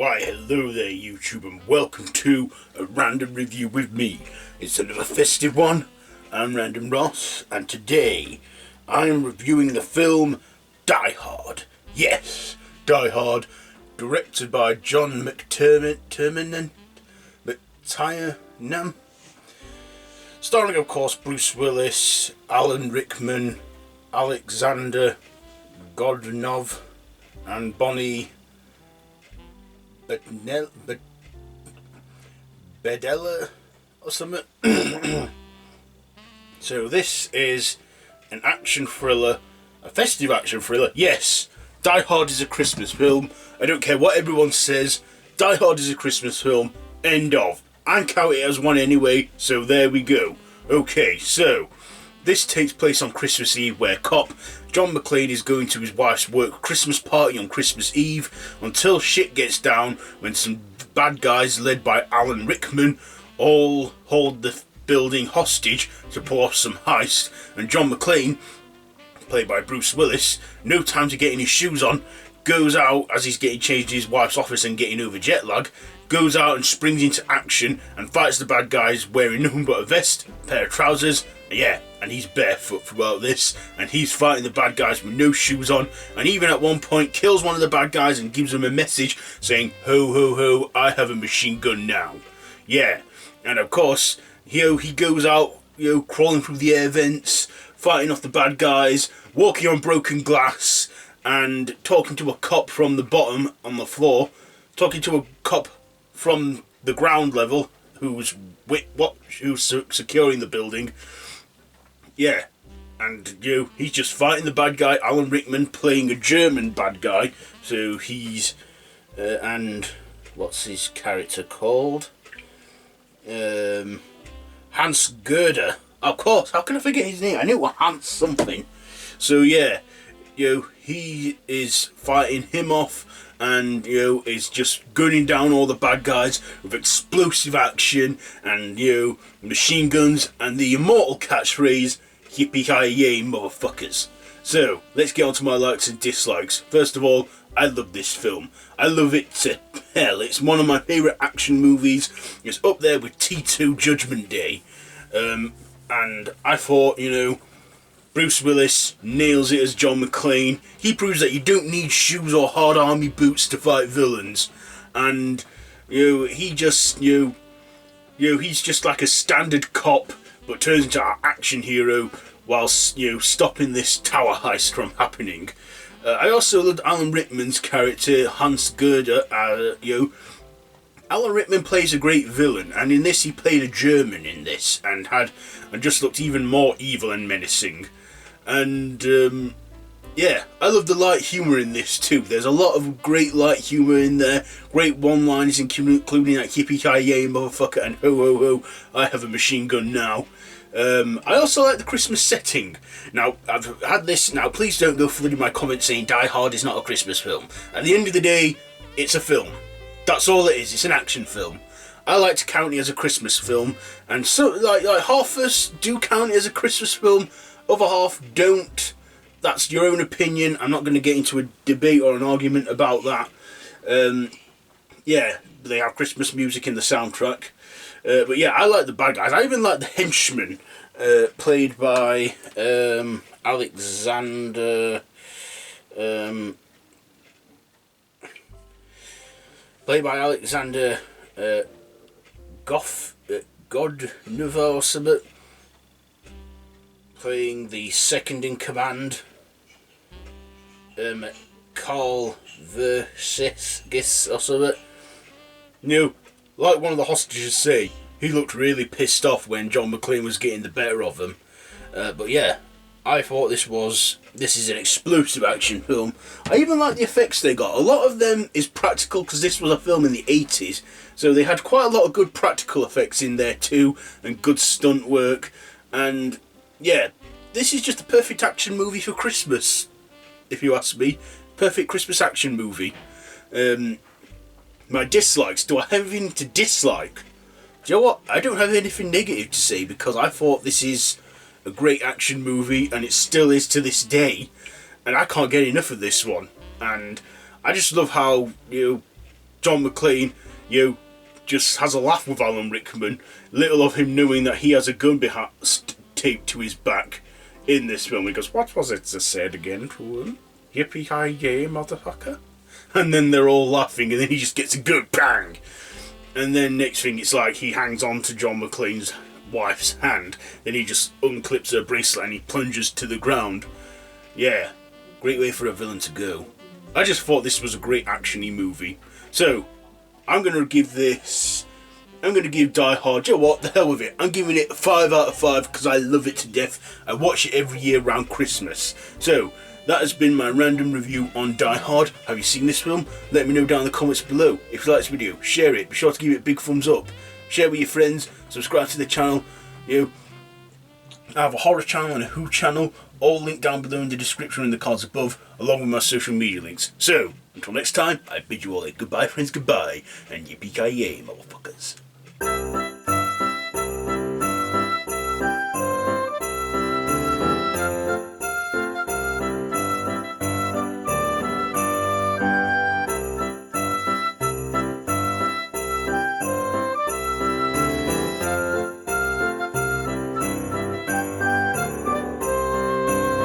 Why, hello there YouTube, and welcome to a random review with me. It's another festive one. I'm Random Ross, and today I am reviewing the film Die Hard. Yes, Die Hard, directed by John McClane, starring of course Bruce Willis, Alan Rickman, Alexander Godunov, and Bonnie Bedella or something. So this is an action thriller, a festive action thriller. Yes, Die Hard is a Christmas film. I don't care what everyone says. Die Hard is a Christmas film. End of. I count it as one anyway, so there we go. Okay, so this takes place on Christmas Eve, where cop John McClane is going to his wife's work Christmas party on Christmas Eve until shit gets down when some bad guys led by Alan Rickman all hold the building hostage to pull off some heist, and John McClane, played by Bruce Willis, no time to getting his shoes on, goes out as he's getting changed in his wife's office and getting over jet lag, goes out and springs into action and fights the bad guys wearing nothing but a vest, a pair of trousers, and he's barefoot throughout this, and he's fighting the bad guys with no shoes on, and even at one point kills one of the bad guys and gives them a message saying, "Ho ho ho, I have a machine gun now." Yeah, and of course, he goes out, crawling through the air vents, fighting off the bad guys, walking on broken glass, and talking to a cop from the bottom on the floor, talking to a cop from the ground level who's securing the building. Yeah, and he's just fighting the bad guy, Alan Rickman, playing a German bad guy. So he's and what's his character called? Hans Gerder. Of course, how can I forget his name? I knew it was Hans something. So yeah, he is fighting him off, and is just gunning down all the bad guys with explosive action and machine guns and the immortal catchphrase, "Yippee-ki-yay, motherfuckers." So let's get on to my likes and dislikes. First of all, I love this film. I love it to hell. It's one of my favourite action movies. It's up there with T2 Judgment Day. And I thought, Bruce Willis nails it as John McClane. He proves that you don't need shoes or hard army boots to fight villains. And, he just, he's just like a standard cop, but turns into an action hero whilst, stopping this tower heist from happening. I also loved Alan Rickman's character, Hans Gerder. Alan Rickman plays a great villain, and in this he played a German in this, and just looked even more evil and menacing. And I love the light humour in this too. There's a lot of great light humour in there, great one-liners including that "Yippee-ki-yay, motherfucker" and "Ho ho ho, I have a machine gun now." I also like the Christmas setting. Now, I've had this. Now, please don't go flooding my comments saying Die Hard is not a Christmas film. At the end of the day, it's a film. That's all it is. It's an action film. I like to count it as a Christmas film, and so like half of us do count it as a Christmas film, other half don't. That's your own opinion. I'm not going to get into a debate or an argument about that. They have Christmas music in the soundtrack. But yeah, I like the bad guys. I even like the henchman, played by Alexander Godunov or something, playing the second in command, Carl Versis or something. Like one of the hostages say, he looked really pissed off when John McClane was getting the better of him. But yeah, I thought this is an explosive action film. I even like the effects they got. A lot of them is practical because this was a film in the 80s, so they had quite a lot of good practical effects in there too, and good stunt work. And yeah, this is just a perfect action movie for Christmas, if you ask me. Perfect Christmas action movie. My dislikes. Do I have anything to dislike? Do you know what? I don't have anything negative to say, because I thought this is a great action movie, and it still is to this day, and I can't get enough of this one. And I just love how John McClane, just has a laugh with Alan Rickman. Little of him knowing that he has a gun taped to his back in this film. He goes, "What was it that said again to him? Yippee-ki-yay, motherfucker." And then they're all laughing, and then he just gets a good bang. And then next thing, it's like he hangs on to John McClane's wife's hand. Then he just unclips her bracelet and he plunges to the ground. Yeah, great way for a villain to go. I just thought this was a great action-y movie. So, I'm going to give Die Hard, you know what, the hell with it. I'm giving it a 5 out of 5 because I love it to death. I watch it every year around Christmas. So, that has been my random review on Die Hard. Have you seen this film? Let me know down in the comments below. If you like this video, share it. Be sure to give it a big thumbs up. Share with your friends. Subscribe to the channel. I have a horror channel and a Who channel. All linked down below in the description and the cards above, along with my social media links. So, until next time, I bid you all a goodbye, friends, goodbye, and yippee-ki-yay, motherfuckers.